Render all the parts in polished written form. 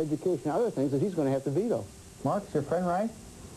education, other things that he's going to have to veto. Mark, is your friend right?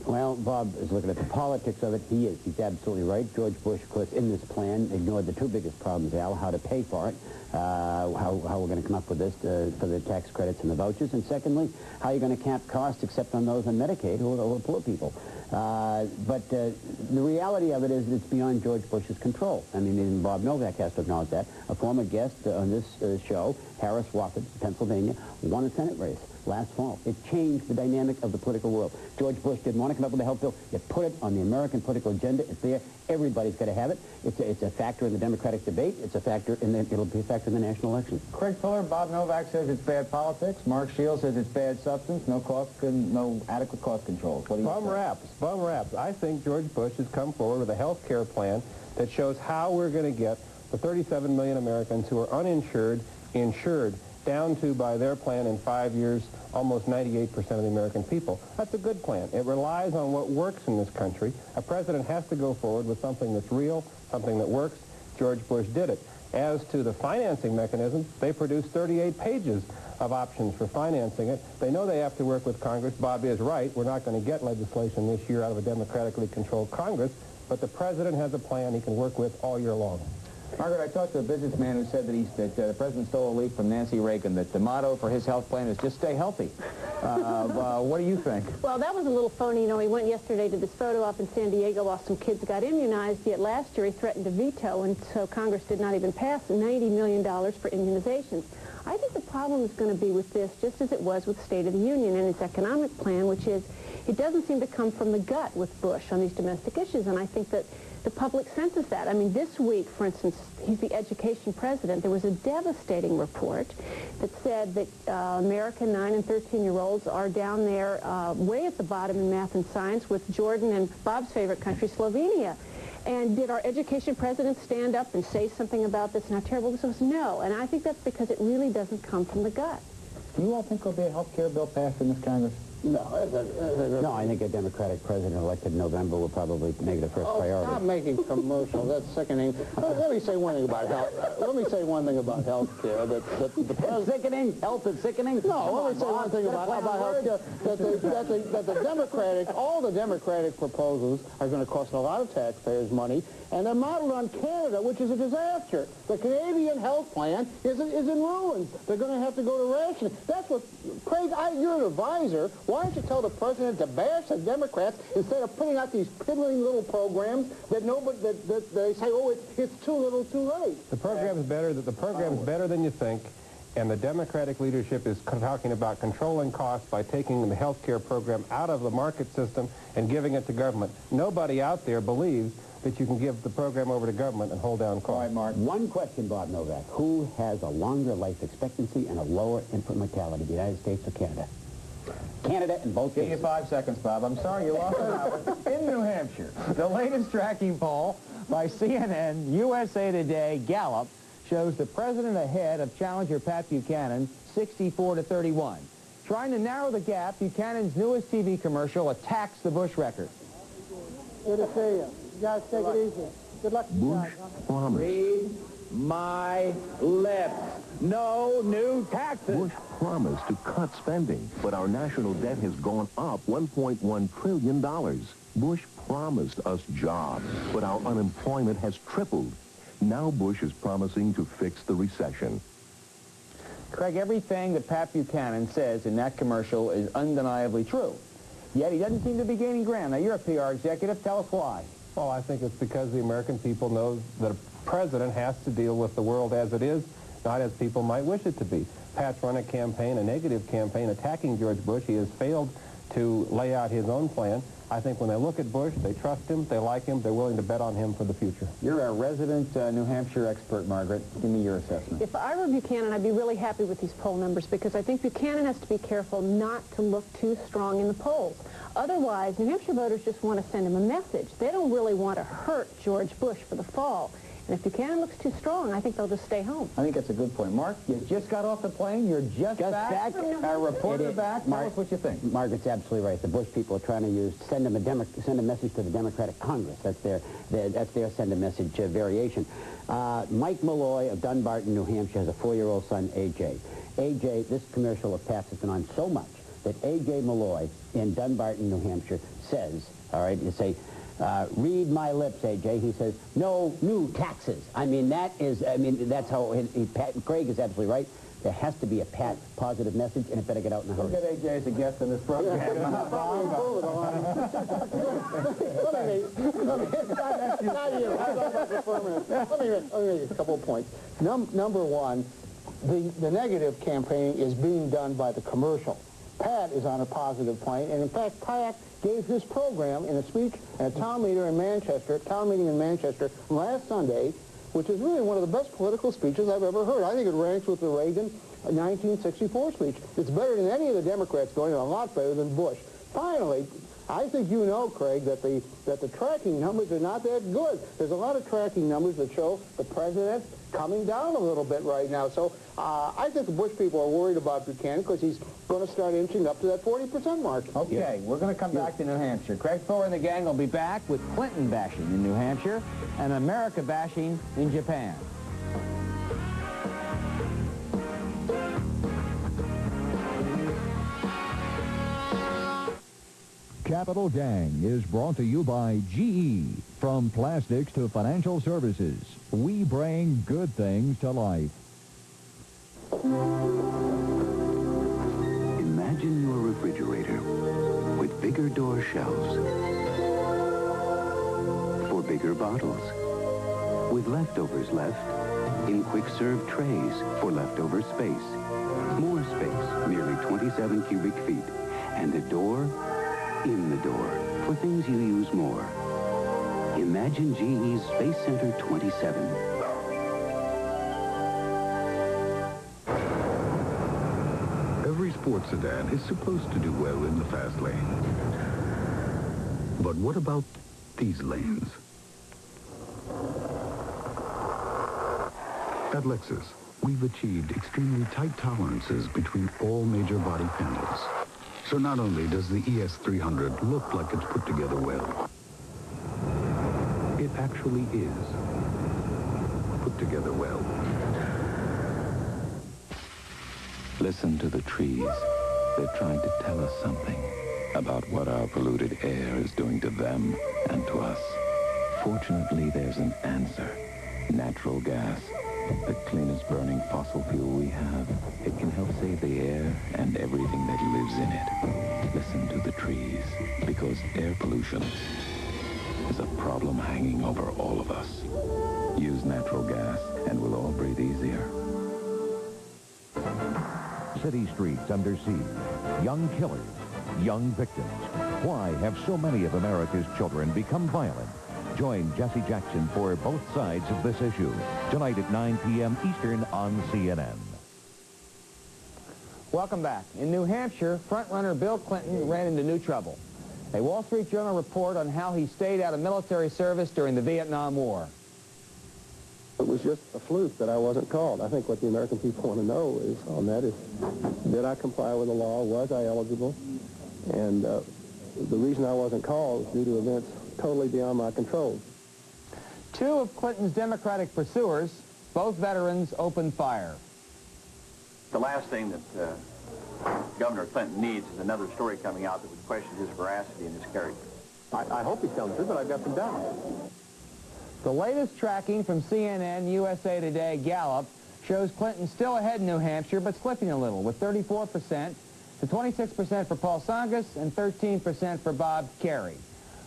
Well, Bob is looking at the politics of it. He is. He's absolutely right. George Bush, of course, in this plan, ignored the two biggest problems, Al, how to pay for it, how we're going to come up with this for the tax credits and the vouchers, and secondly, how you're going to cap costs except on those on Medicaid who are poor people. But the reality of it is it's beyond George Bush's control. I mean, even Bob Novak has to acknowledge that. A former guest on this show, Harris Wofford, Pennsylvania, won a Senate race last fall. It changed the dynamic of the political world. George Bush didn't want to come up with a health bill. You put it on the American political agenda. It's there. Everybody's got to have it. It's a factor in the Democratic debate. It's a factor in the, it'll be a factor in the national election. Craig Fuller, Bob Novak says it's bad politics. Mark Shields says it's bad substance. No adequate cost controls. What do you think? Bum raps. I think George Bush has come forward with a health care plan that shows how we're going to get the 37 million Americans who are uninsured insured down to, by their plan in 5 years, almost 98% of the American people. That's a good plan. It relies on what works in this country. A president has to go forward with something that's real, something that works. George Bush did it. As to the financing mechanism, they produced 38 pages of options for financing it. They know they have to work with Congress. Bob is right. We're not going to get legislation this year out of a democratically controlled Congress, but the president has a plan he can work with all year long. Margaret, I talked to a businessman who said that the president stole a leaf from Nancy Reagan, that the motto for his health plan is just stay healthy. What do you think? Well, that was a little phony. You know, he went yesterday to this photo op in San Diego while some kids got immunized, yet last year he threatened to veto, and so Congress did not even pass $90 million for immunizations. I think the problem is going to be with this, just as it was with State of the Union and its economic plan, which is it doesn't seem to come from the gut with Bush on these domestic issues, and I think that the public senses that. I mean, this week, for instance, he's the education president. There was a devastating report that said that American 9 and 13-year-olds are down there way at the bottom in math and science with Jordan and Bob's favorite country, Slovenia. And did our education president stand up and say something about this and how terrible this was? No. And I think that's because it really doesn't come from the gut. Do you all think there'll be a health care bill passed in this Congress? No, I think a Democratic president elected in November will probably make it a first priority. Stop making commercials. That's sickening. Let me say one thing about health. Let me say one thing about health care. It's sickening. Health is sickening. No, let me say one thing about health care. That the Democratic, all the Democratic proposals are going to cost a lot of taxpayers money, and they're modeled on Canada, which is a disaster. The Canadian health plan is in ruins. They're going to have to go to rationing. That's what, Craig, you're an advisor. Why don't you tell the president to bash the Democrats instead of putting out these piddling little programs that that they say, oh, it's too little, too late. The program's better. The program's better than you think, and the Democratic leadership is talking about controlling costs by taking the health care program out of the market system and giving it to government. Nobody out there believes that you can give the program over to government and hold down costs. All right, Mark. One question, Bob Novak. Who has a longer life expectancy and a lower infant mortality, the United States or Canada? Canada in both cases. Give you 5 seconds, Bob. I'm sorry you lost that one. In New Hampshire, the latest tracking poll by CNN, USA Today, Gallup, shows the president ahead of challenger Pat Buchanan, 64-31. Trying to narrow the gap, Buchanan's newest TV commercial attacks the Bush record. Good to see you. You guys take it easy. Good luck to you guys. Promise. Read my lips. No new taxes. Bush promised to cut spending, but our national debt has gone up $1.1 trillion. Bush promised us jobs, but our unemployment has tripled. Now Bush is promising to fix the recession. Craig, everything that Pat Buchanan says in that commercial is undeniably true. Yet he doesn't seem to be gaining ground. Now, you're a PR executive. Tell us why. Well, I think it's because the American people know that a president has to deal with the world as it is, not as people might wish it to be. Pat's run a campaign, a negative campaign, attacking George Bush. He has failed to lay out his own plan. I think when they look at Bush, they trust him, they like him, they're willing to bet on him for the future. You're a resident New Hampshire expert, Margaret. Give me your assessment. If I were Buchanan, I'd be really happy with these poll numbers because I think Buchanan has to be careful not to look too strong in the polls. Otherwise, New Hampshire voters just want to send him a message. They don't really want to hurt George Bush for the fall. And if Buchanan looks too strong, I think they'll just stay home. I think that's a good point. Mark, you just got off the plane. You're just back. Our reporter back. Tell us what you think. Margaret's absolutely right. The Bush people are trying to send a message to the Democratic Congress. That's their send a message variation. Mike Malloy of Dunbarton, New Hampshire, has a 4-year-old son, AJ. A.J., this commercial of Pat's has been on so much that A.J. Malloy in Dunbarton, New Hampshire says, all right, you say, read my lips, A.J. He says, no new taxes. I mean, that's how Craig is absolutely right. There has to be a pat positive message, and it better get out in a hurry. We'll get A.J. as a guest in this program. Let me make a couple of points. Number one, the negative campaigning is being done by the commercial. Pat is on a positive plane, and in fact, Pat gave his program in a speech at a town meeting in Manchester last Sunday, which is really one of the best political speeches I've ever heard. I think it ranks with the Reagan 1964 speech. It's better than any of the Democrats going, a lot better than Bush. Finally, I think you know, Craig, that the tracking numbers are not that good. There's a lot of tracking numbers that show the president coming down a little bit right now. So I think the Bush people are worried about Buchanan because he's going to start inching up to that 40% mark. Okay, we're going to come back to New Hampshire. Craig Fuller and the gang will be back with Clinton bashing in New Hampshire and America bashing in Japan. Capital Gang is brought to you by GE. From plastics to financial services, we bring good things to life. Imagine your refrigerator with bigger door shelves for bigger bottles, with leftovers left in quick-serve trays for leftover space, more space, nearly 27 cubic feet, and a door in the door for things you use more. Imagine GE's Space Center 27. Every sports sedan is supposed to do well in the fast lane. But what about these lanes? At Lexus, we've achieved extremely tight tolerances between all major body panels. So not only does the ES300 look like it's put together well, it actually is put together well. Listen to the trees. They're trying to tell us something about what our polluted air is doing to them and to us. Fortunately, there's an answer. Natural gas. The cleanest burning fossil fuel we have. It can help save the air and everything that lives in it. Listen to the trees, because air pollution is a problem hanging over all of us. Use natural gas and we'll all breathe easier. City streets under siege. Young killers. Young victims. Why have so many of America's children become violent? Join Jesse Jackson for both sides of this issue. Tonight at 9 p.m. Eastern on CNN. Welcome back. In New Hampshire, frontrunner Bill Clinton ran into new trouble. A Wall Street Journal report on how he stayed out of military service during the Vietnam War. It was just a fluke that I wasn't called. I think what the American people want to know is, on that is, did I comply with the law? Was I eligible? And the reason I wasn't called was due to events totally beyond my control. Two of Clinton's Democratic pursuers, both veterans, opened fire. The last thing that Governor Clinton needs is another story coming out that would question his veracity and his character. I hope he's telling the truth, but I've got some doubts. The latest tracking from CNN, USA Today, Gallup, shows Clinton still ahead in New Hampshire, but slipping a little, with 34% to 26% for Paul Tsongas and 13% for Bob Kerrey.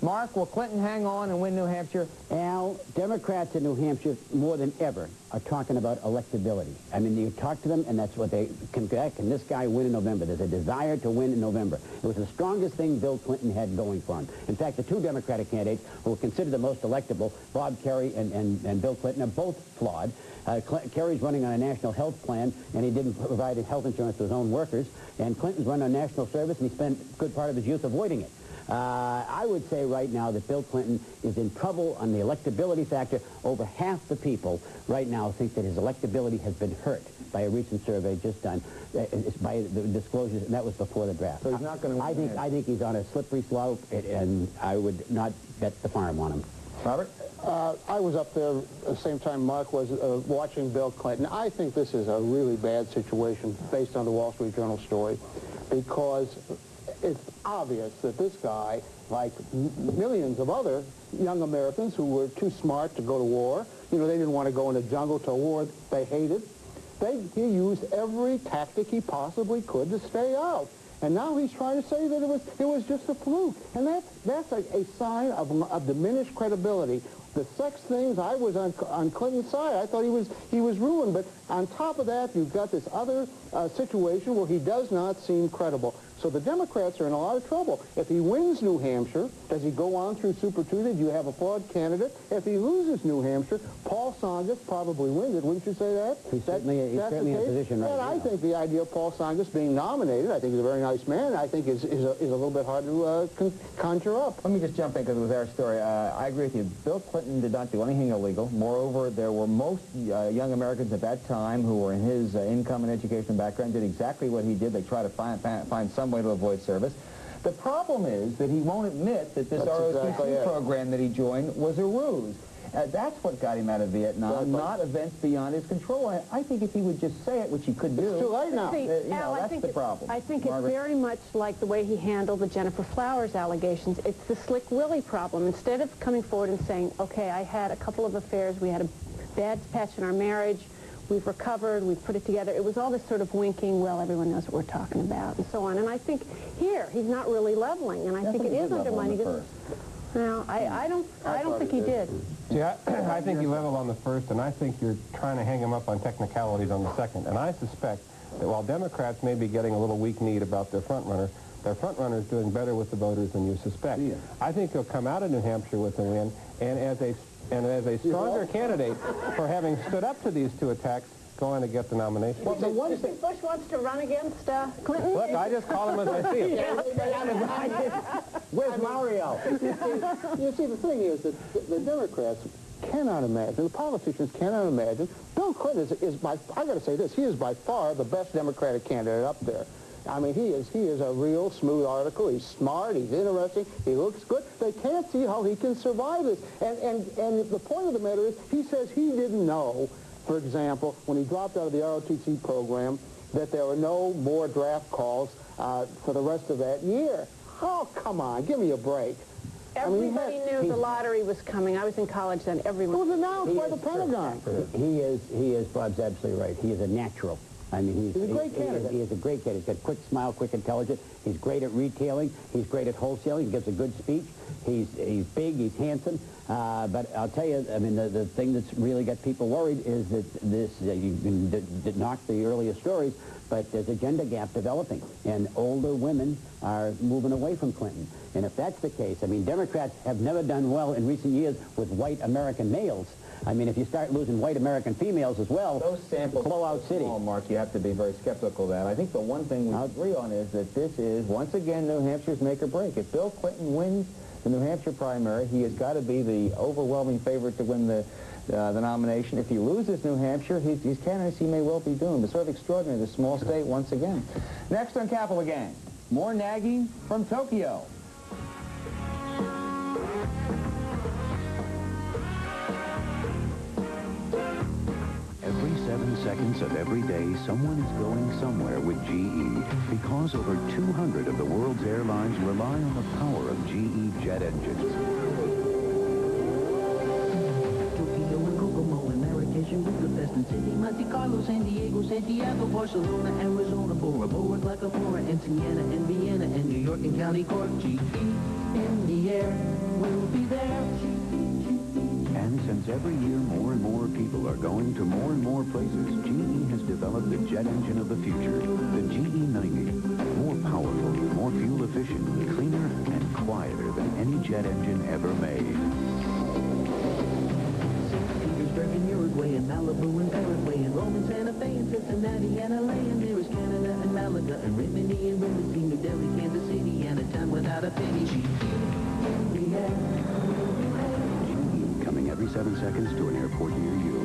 Mark, will Clinton hang on and win New Hampshire? Al, Democrats in New Hampshire, more than ever, are talking about electability. I mean, you talk to them, and that's what they can this guy win in November? There's a desire to win in November. It was the strongest thing Bill Clinton had going for him. In fact, the two Democratic candidates who were considered the most electable, Bob Kerrey and Bill Clinton, are both flawed. Kerry's running on a national health plan, and he didn't provide health insurance to his own workers. And Clinton's running on national service, and he spent a good part of his youth avoiding it. I would say right now that Bill Clinton is in trouble on the electability factor. Over half the people right now think that his electability has been hurt by a recent survey just done, by the disclosures, and that was before the draft. So he's not going to win. I think he's on a slippery slope, and I would not bet the farm on him. Robert? I was up there at the same time Mark was watching Bill Clinton. I think this is a really bad situation based on the Wall Street Journal story because it's obvious that this guy, like millions of other young Americans who were too smart to go to war, you know, they didn't want to go in the jungle to a war they hated, he used every tactic he possibly could to stay out. And now he's trying to say that it was just a fluke. And that's a sign of diminished credibility. The sex things, I was on Clinton's side. I thought he was ruined. But on top of that, you've got this other situation where he does not seem credible. So the Democrats are in a lot of trouble. If he wins New Hampshire, does he go on through Super Tuesday? Do you have a flawed candidate? If he loses New Hampshire, Paul Tsongas probably wins it. Wouldn't you say that? He's certainly in a position right now. And I think the idea of Paul Tsongas being nominated, I think he's a very nice man, I think is a little bit hard to conjure up. Let me just jump in because it was our story. I agree with you. Bill Clinton did not do anything illegal. Moreover, there were most young Americans at that time who were in his income and education background did exactly what he did. They tried to find some way to avoid service. The problem is that he won't admit that this ROTC program that he joined was a ruse. That's what got him out of Vietnam, not events beyond his control. I think if he would just say it, which he could do, it's too late now. That's the problem. I think Margaret? it's very much like the way he handled the Jennifer Flowers allegations. It's the Slick Willie problem. Instead of coming forward and saying, okay, I had a couple of affairs, we had a bad patch in our marriage, we've recovered, we've put it together. It was all this sort of winking, well, everyone knows what we're talking about, and so on. And I think here, he's not really leveling, and I think it is undermining it. No, I don't think he did. See, I think he leveled on the first, and I think you're trying to hang him up on technicalities on the second. And I suspect that while Democrats may be getting a little weak-kneed about their front-runner is doing better with the voters than you suspect. Yeah. I think he'll come out of New Hampshire with a win, and as a stronger candidate for having stood up to these two attacks, going to get the nomination. Well, the one thing Bush wants to run against Clinton. Look, I just call him as I see him. Where's Mario? You see, the thing is that the Democrats cannot imagine, the politicians cannot imagine. Bill Clinton is by, I got to say this, he is by far the best Democratic candidate up there. I mean, he is a real smooth article. He's smart. He's interesting. He looks good. They can't see how he can survive this. And the point of the matter is, he says he didn't know, for example, when he dropped out of the ROTC program, that there were no more draft calls for the rest of that year. Oh, come on. Give me a break. Everybody knew the lottery was coming. I was in college then. Everyone. It was announced by the Pentagon. He is, Bob's absolutely right. He is a natural. I mean, he's a great candidate. He is a great candidate. He's got quick smile, quick intelligence. He's great at retailing. He's great at wholesaling. He gives a good speech. He's big. He's handsome. But I'll tell you, I mean, the thing that's really got people worried is that this, you can knock the earlier stories, but there's a gender gap developing, and older women are moving away from Clinton. And if that's the case, I mean, Democrats have never done well in recent years with white American males. I mean, if you start losing white American females as well, those samples blowout city. Small, Mark, you have to be very skeptical of that. I think the one thing we agree on is that this is, once again, New Hampshire's make or break. If Bill Clinton wins the New Hampshire primary, he has got to be the overwhelming favorite to win the nomination. If he loses New Hampshire, his candidacy may well be doomed. It's sort of extraordinary, this small state once again. Next on Capital Gang, more nagging from Tokyo. Every 7 seconds of every day, someone is going somewhere with GE because over 200 of the world's airlines rely on the power of GE jet engines. Tokyo and Kokomo and Marrakesh and Budapest and Sydney, Monte Carlo, San Diego, Santiago, Barcelona, Arizona, Bora Bora, Glacamora, and Siena, and Vienna, and New York, and County Cork. GE in the air, we'll be there. And since every year more and more people are going to more and more places, GE has developed the jet engine of the future, the GE90. More powerful, more fuel efficient, cleaner, and quieter than any jet engine ever made. St. Petersburg in Uruguay, and Malibu in Paraguay, and Rome and Santa Fe, and Cincinnati, and LA, and there is Canada, and Malaga, and Rimini, and Rimini, New Delhi, Kansas City, and a time without a penny. GE in the air. Coming every 7 seconds to an airport near you.